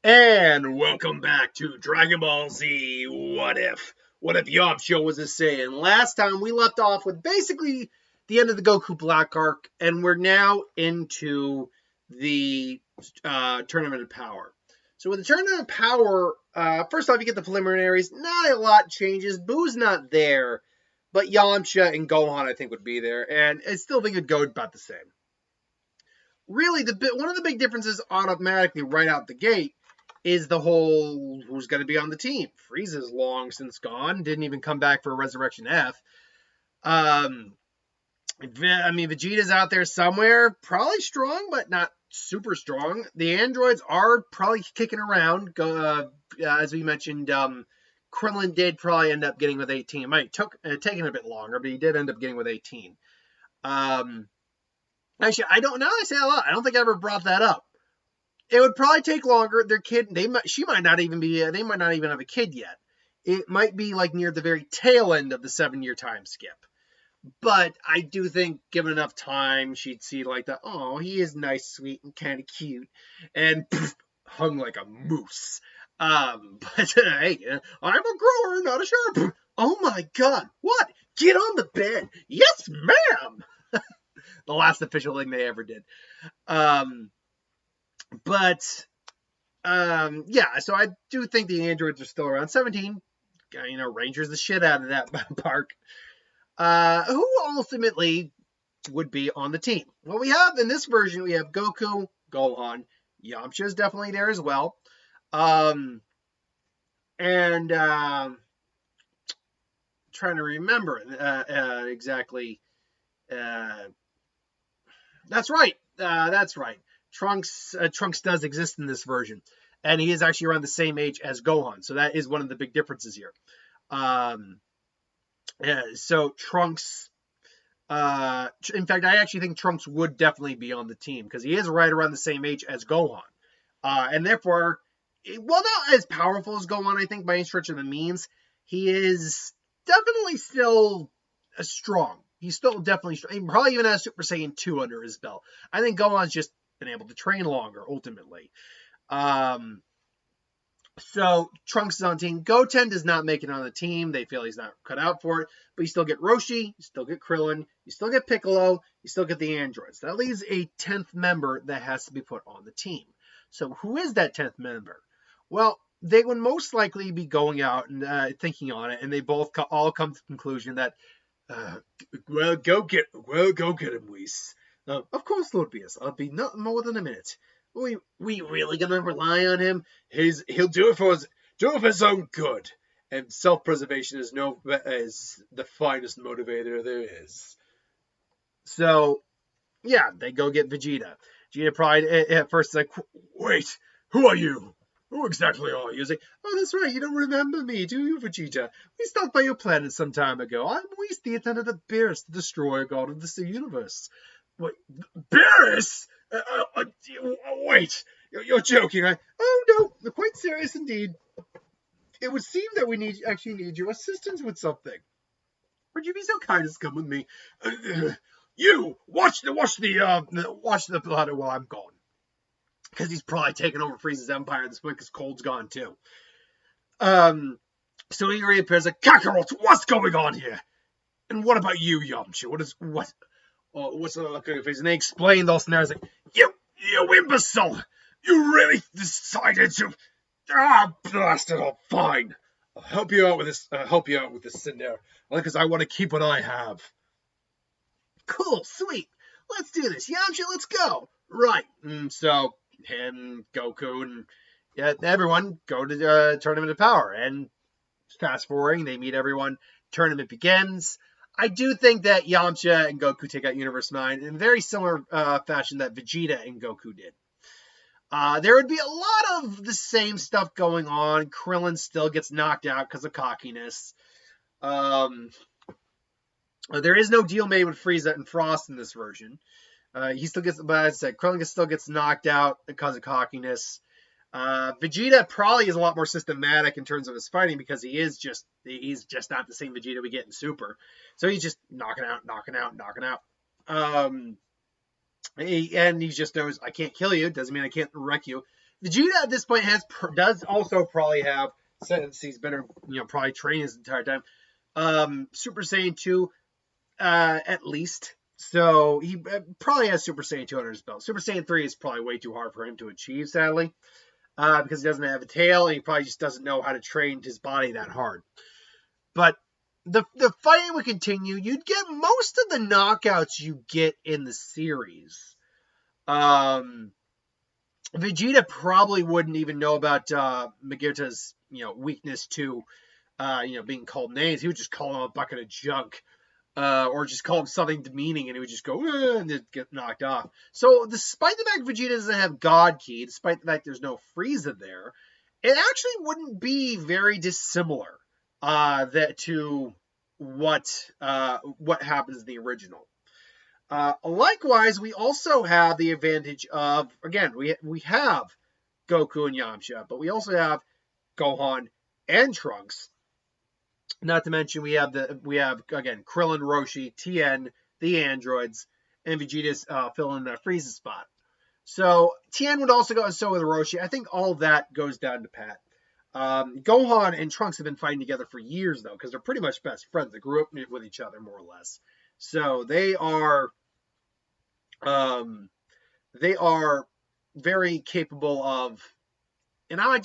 And welcome back to Dragon Ball Z What If? What if Yamcha was a Saiyan? Last time we left off with basically the end of the Goku Black arc, and we're now into the Tournament of Power. So with the Tournament of Power, first off, you get the preliminaries. Not a lot changes. Boo's not there, but Yamcha and Gohan, I think, would be there, and I still think it'd go about the same. Really, one of the big differences automatically right out the gate is the whole who's going to be on the team. Frieza's long since gone, didn't even come back for Resurrection F. Vegeta's out there somewhere, probably strong, but not super strong. The androids are probably kicking around. As we mentioned, Krillin did probably end up getting with 18. Might took taking a bit longer, but he did end up getting with 18. Actually, I don't know. I say a lot. I don't think I ever brought that up. It would probably take longer. Their kid, she might not even be. They might not even have a kid yet. It might be like near the very tail end of the 7-year time skip. But I do think, given enough time, she'd see like the, oh, he is nice, sweet, and kind of cute, and hung like a moose. But hey, I'm a grower, not a sharp. Oh my God! What? Get on the bed. Yes, ma'am. The last official thing they ever did. Yeah, so I do think the androids are still around. 17, Rangers the shit out of that park. Who ultimately would be on the team? Well, we have, in this version, we have Goku, Gohan, Yamcha is definitely there as well. Trying to remember exactly. That's right. Trunks does exist in this version, and he is actually around the same age as Gohan. So that is one of the big differences here. So Trunks, in fact, I actually think Trunks would definitely be on the team because he is right around the same age as Gohan, and therefore, while not as powerful as Gohan, I think by any stretch of the means, he is definitely still strong. He's still definitely strong. He probably even has Super Saiyan 2 under his belt. I think Gohan's just been able to train longer, ultimately. So Trunks is on team. Goten does not make it on the team. They feel he's not cut out for it. But you still get Roshi, you still get Krillin, you still get Piccolo, you still get the androids. That leaves a 10th member that has to be put on the team. So who is that 10th member? Well, they would most likely be going out and thinking on it, and they both all come to the conclusion that, go get him, Whis. Of course, Lord Beerus. I'll be not more than a minute. We really gonna rely on him? He'll do it for his own good. And self-preservation is the finest motivator there is. So, yeah, they go get Vegeta. Vegeta probably at first is like, wait, who are you? Who exactly are you? He's like, oh, that's right, you don't remember me, do you, Vegeta? We stopped by your planet some time ago. I'm Whis, the attendant of Beerus, the destroyer god of the universe. What? Beerus? Wait, you're joking, right? Oh, no, quite serious indeed. It would seem that we actually need your assistance with something. Would you be so kind as to come with me? You watch the planet while I'm gone, because he's probably taking over Frieza's empire at this point because Cold's gone too. So he reappears like, Kakarot, what's going on here? And what about you, Yamcha? What's the look on your face? And they explain those scenarios like, you imbecile! You really decided to... blast it all. Fine. I'll help you out with this scenario. Because I want to keep what I have. Cool, sweet. Let's do this. Yamcha, let's go. Right. So, him, Goku, and everyone go to the Tournament of Power. And fast forwarding, they meet everyone. Tournament begins. I do think that Yamcha and Goku take out Universe 9 in a very similar fashion that Vegeta and Goku did. There would be a lot of the same stuff going on. Krillin still gets knocked out because of cockiness. There is no deal made with Frieza and Frost in this version. He still gets, but as I said, Krillin still gets knocked out because of cockiness. Vegeta probably is a lot more systematic in terms of his fighting because he's just not the same Vegeta we get in Super. So he's just knocking out. And he just knows, I can't kill you, doesn't mean I can't wreck you. Vegeta at this point does also probably have, since he's been probably training his entire time, Super Saiyan 2 at least. So he probably has Super Saiyan 2 under his belt. Super Saiyan 3 is probably way too hard for him to achieve, sadly, because he doesn't have a tail and he probably just doesn't know how to train his body that hard. But the fighting would continue. You'd get most of the knockouts you get in the series. Vegeta probably wouldn't even know about Vegeta's weakness to being called names. He would just call him a bucket of junk, or just call him something demeaning, and he would just go and get knocked off. So, despite the fact Vegeta doesn't have God Ki, despite the fact there's no Frieza there, it actually wouldn't be very dissimilar to what happens in the original. Likewise, we also have the advantage of, again, we have Goku and Yamcha, but we also have Gohan and Trunks. Not to mention we have again Krillin, Roshi, Tien, the androids, and Vegeta's filling that Frieza spot. So Tien would also go, and so with Roshi. I think all that goes down to Pat. Gohan and Trunks have been fighting together for years though, because they're pretty much best friends. They grew up with each other more or less. So they are very capable of. And now I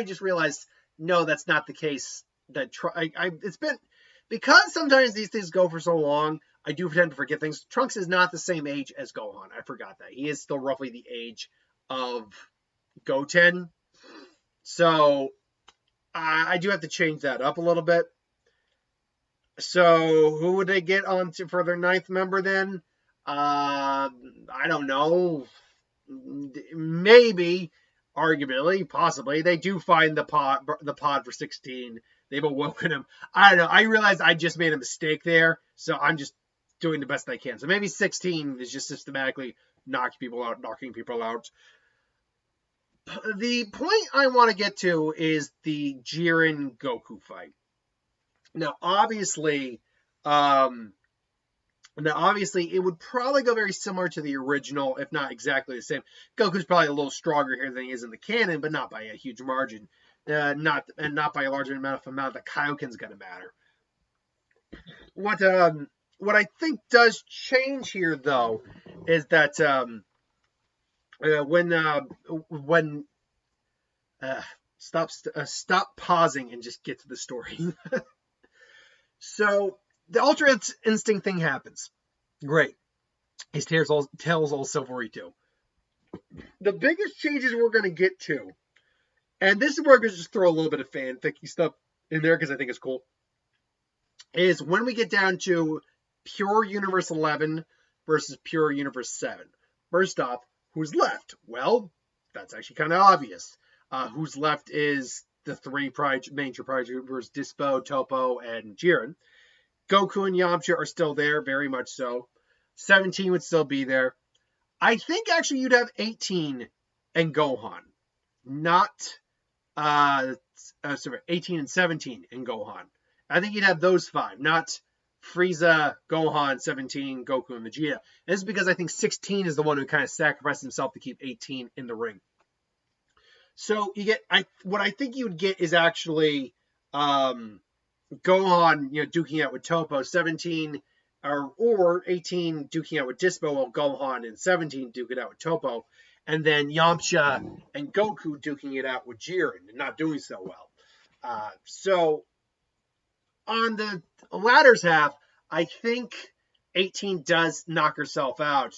just realized, no, that's not the case. It's been, because sometimes these things go for so long, I do tend to forget things. Trunks is not the same age as Gohan. I forgot that. He is still roughly the age of Goten. So I do have to change that up a little bit. So who would they get on for their 9th member then? I don't know. Maybe, arguably, possibly, they do find the pod for 16. They've awoken him. I don't know. I realized I just made a mistake there, so I'm just doing the best I can. So maybe 16 is just systematically knocking people out. The point I want to get to is the Jiren Goku fight. Now, obviously, it would probably go very similar to the original, if not exactly the same. Goku's probably a little stronger here than he is in the canon, but not by a huge margin. Not by a large amount that Kaioken's going to matter. What I think does change here, though, is that stop pausing and just get to the story. So the Ultra Instinct thing happens. Great. His tails all silvery too. The biggest changes we're going to get to, and this is where I'm going to just throw a little bit of fanficky stuff in there because I think it's cool, is when we get down to Pure Universe 11 versus Pure Universe 7. First off, who's left? Well, that's actually kind of obvious. Who's left is the 3 major Pride Troopers, Dispo, Topo, and Jiren. Goku and Yamcha are still there, very much so. 17 would still be there. I think actually you'd have 18 and Gohan. Not, 18 and 17 and Gohan. I think you'd have those 5, not Frieza, Gohan, 17, Goku, and Vegeta. And this is because I think 16 is the one who kind of sacrificed himself to keep 18 in the ring. So you get, what I think you would get is actually Gohan, duking out with Topo, 17 or 18 duking out with Dispo, while Gohan and 17 duke it out with Topo, and then Yamcha and Goku duking it out with Jiren and not doing so well. So on the latter's half, I think 18 does knock herself out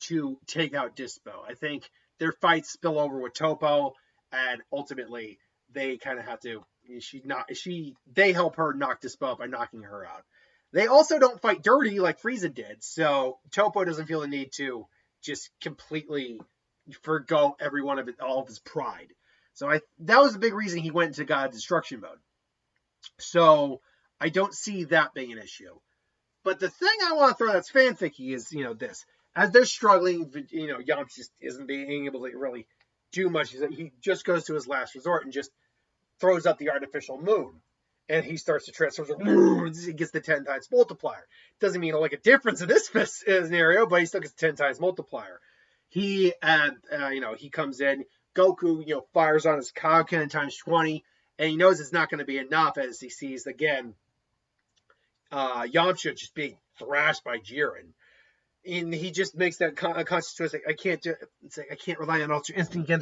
to take out Dispo. I think their fights spill over with Topo, and ultimately they kind of have to. They help her knock Dispo out by knocking her out. They also don't fight dirty like Frieza did, so Topo doesn't feel the need to just completely forgo all of his pride. So that was a big reason he went into God Destruction mode. So I don't see that being an issue. But the thing I want to throw that's fanficky is, this. As they're struggling, Yamcha just isn't being able to really do much. He just goes to his last resort and just throws up the artificial moon. And he starts to transform. He gets the 10 times multiplier. Doesn't mean like a difference in this scenario, but he still gets 10 times multiplier. He comes in. Goku, fires on his Kaioken times 20, and he knows it's not going to be enough as he sees, again, Yamcha just being thrashed by Jiren. And he just makes that conscious choice, like, I can't do it. It's like, I can't rely on Ultra Instinct again.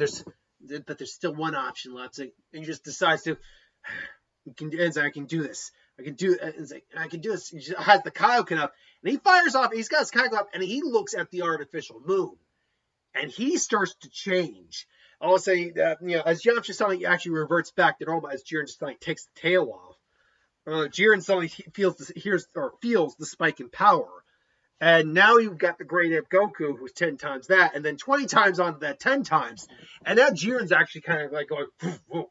But there's still one option left. And he just decides to, I can do this. I can do it. It's like, I can do this. He just has the Kaioken up, and he fires off. He's got his Kaioken up, and he looks at the artificial moon, and he starts to change. All of a sudden, as Yamcha suddenly actually reverts back to normal, as Jiren just like takes the tail off. Jiren suddenly feels the spike in power. And now you've got the great ape Goku, who's 10 times that, and then 20 times onto that 10 times. And now Jiren's actually kind of like going, whoa,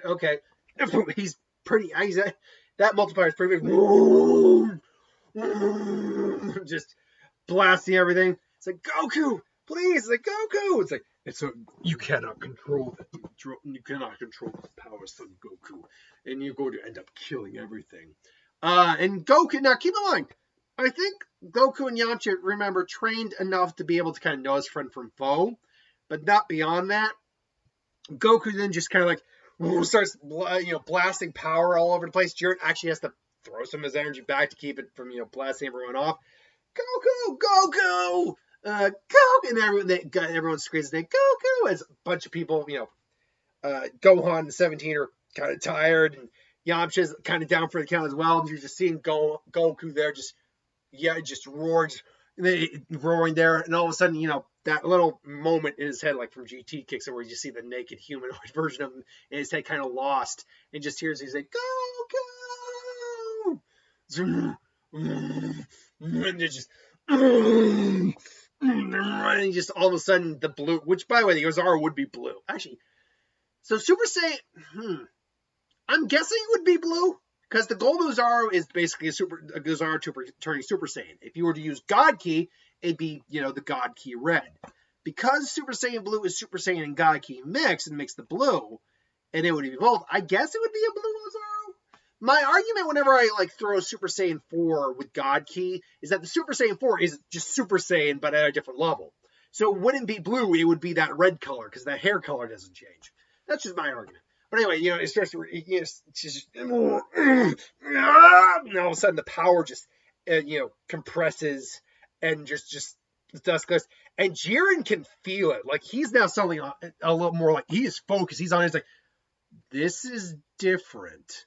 okay. He's pretty, that multiplier is pretty big. Just blasting everything. It's like, Goku, please. It's like, Goku. It's like, you cannot control that. You cannot control this power, son Goku. And you're going to end up killing everything. And Goku, now keep in mind, I think Goku and Yamcha, remember, trained enough to be able to kind of know his friend from foe, but not beyond that. Goku then just kind of like starts, blasting power all over the place. Jiren actually has to throw some of his energy back to keep it from, blasting everyone off. Goku, Goku, and everyone screams his name, Goku, as a bunch of people, Gohan and 17 are kind of tired, and Yamcha's kind of down for the count as well. And you're just seeing Goku there, just roaring there, and all of a sudden, that little moment in his head, like from GT kicks in, where you just see the naked humanoid version of him, and his head kind of lost, and just hears he's like, Goku, and they're just, and just all of a sudden the blue, which by the way, the Ozara would be blue, actually. So Super Saiyan, I'm guessing it would be blue. Because the Gold Ozara is basically a Ozara turning Super Saiyan. If you were to use God Ki, it'd be, the God Ki red. Because Super Saiyan Blue is Super Saiyan and God Ki mixed and makes the blue, and it would evolve, I guess it would be a blue Ozara. My argument whenever I throw Super Saiyan 4 with God Ki is that the Super Saiyan 4 is just Super Saiyan, but at a different level. So it wouldn't be blue, it would be that red color, because that hair color doesn't change. That's just my argument. But anyway, it starts to, and all of a sudden the power just, compresses and just dust goes. And Jiren can feel it. Like, he's now suddenly a little more like, he is focused. He's on, he's like, this is different.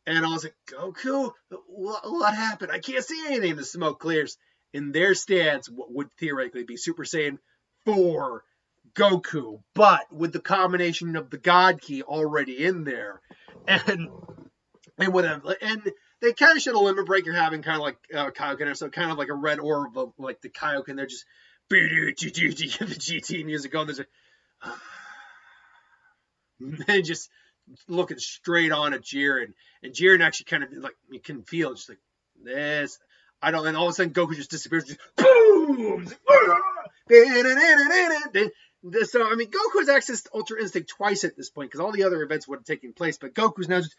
And I was like, Goku, what happened? I can't see anything. The smoke clears. And there stands what would theoretically be Super Saiyan 4 Goku, but with the combination of the God Ki already in there, and whatever, and they kind of showed a limit breaker having kind of like Kaioken, so kind of like a red orb of like the Kaioken. They're just the GT music going. There's they just looking straight on at Jiren, and Jiren actually kind of like you can feel it, just like this. I don't, and all of a sudden Goku just disappears. Just boom. So, Goku has access to Ultra Instinct twice at this point, because all the other events would have taken place, but Goku's now just,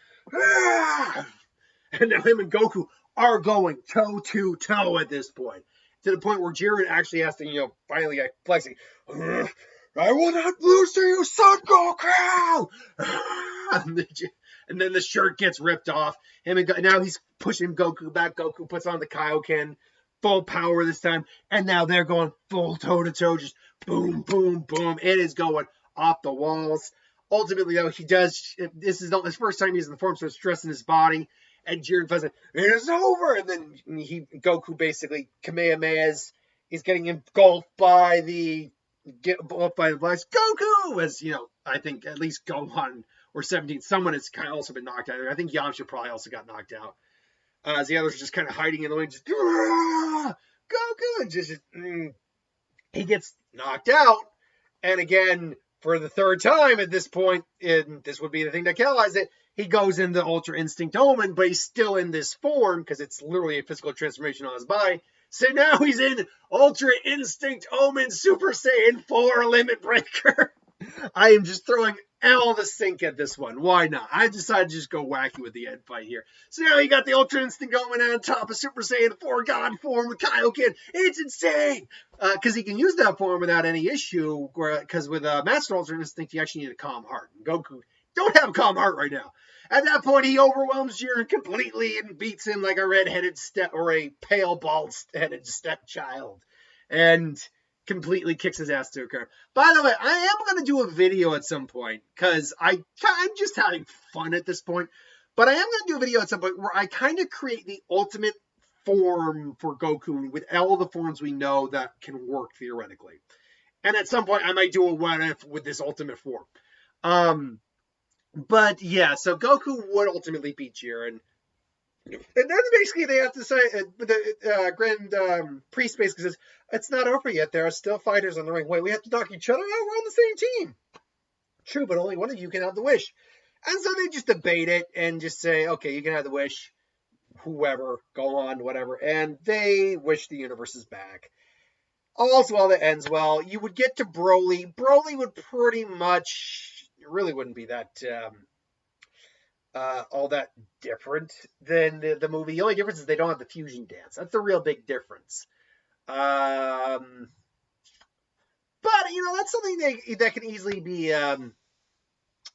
and now him and Goku are going toe-to-toe at this point, to the point where Jiren actually has to, finally flexing, I will not lose to you, son Goku! And then the shirt gets ripped off, now he's pushing Goku back. Goku puts on the Kaioken, full power this time, and now they're going full toe-to-toe, just boom, boom, boom. It is going off the walls. Ultimately, though, this is not his first time using the form, so it's stressing his body, and Jiren finds it's over, and then Goku basically Kamehamehas, he's getting engulfed by the blast. Goku, as, I think at least Gohan or 17, someone has kind of also been knocked out. I think Yamcha probably also got knocked out. As the others are just kind of hiding in the way, just Goku, and he gets knocked out, and again for the third time at this point, and this would be the thing that catalyzed it. He goes into Ultra Instinct Omen, but he's still in this form because it's literally a physical transformation on his body. So now he's in Ultra Instinct Omen Super Saiyan 4 Limit Breaker. I am just throwing all the sink at this one. Why not? I decided to just go wacky with the end fight here. So now you got the Ultra Instinct going on top of Super Saiyan 4 God form with Kaioken. It's insane! Because he can use that form without any issue. Because with Master Ultra Instinct, you actually need a calm heart. And Goku don't have a calm heart right now. At that point, he overwhelms Jiren completely and beats him like a red-headed or a pale, bald-headed stepchild. And completely kicks his ass to a curb. By the way, I am going to do a video at some point because I'm just having fun at this point. But I am going to do a video at some point where I kind of create the ultimate form for Goku with all the forms we know that can work theoretically. And at some point, I might do a what if with this ultimate form. But yeah, so Goku would ultimately beat Jiren. And then basically they have to say, the Grand Priest basically says, it's not over yet. There are still fighters on the ring. Wait, we have to knock each other out? We're on the same team. True, but only one of you can have the wish. And so they just debate it and just say, okay, you can have the wish. Whoever, go on, whatever. And they wish the universe is back. All's well that ends well. You would get to Broly. Broly would pretty much, it really wouldn't be that... all that different than the movie. The only difference is they don't have the fusion dance. That's the real big difference. But that's something that can easily be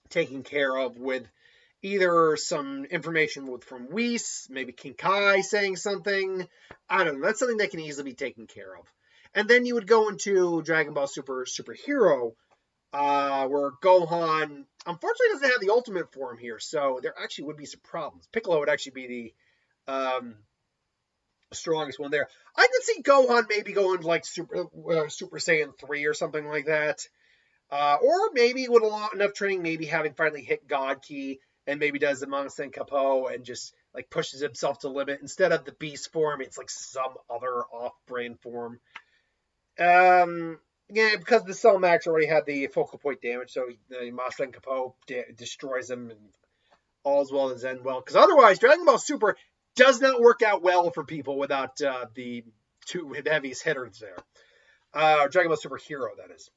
taken care of with either some information from Whis, maybe King Kai saying something. I don't know. That's something that can easily be taken care of. And then you would go into Dragon Ball Superhero, where Gohan unfortunately doesn't have the ultimate form here, so there actually would be some problems. Piccolo would actually be the strongest one there. I could see Gohan maybe going like Super Saiyan 3 or something like that. Or maybe with enough training, maybe having finally hit God Ki and maybe does the Mangsen Kapo and just like pushes himself to the limit. Instead of the beast form, it's like some other off-brand form. Yeah, because the Cell Max already had the focal point damage, so Mangsen Kapo destroys him and all's well as end well. Because otherwise, Dragon Ball Super does not work out well for people without the two heaviest hitters there. Dragon Ball Super Hero, that is.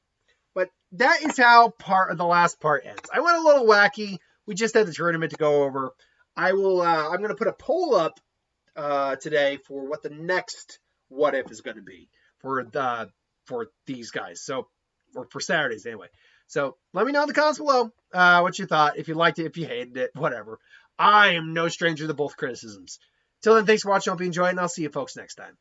But that is how the last part ends. I went a little wacky. We just had the tournament to go over. I'm going to put a poll up today for what the next what if is going to be for these guys. So, or for Saturdays anyway. So let me know in the comments below what you thought. If you liked it, if you hated it, whatever. I am no stranger to both criticisms. Till then, thanks for watching. I hope you enjoyed, and I'll see you folks next time.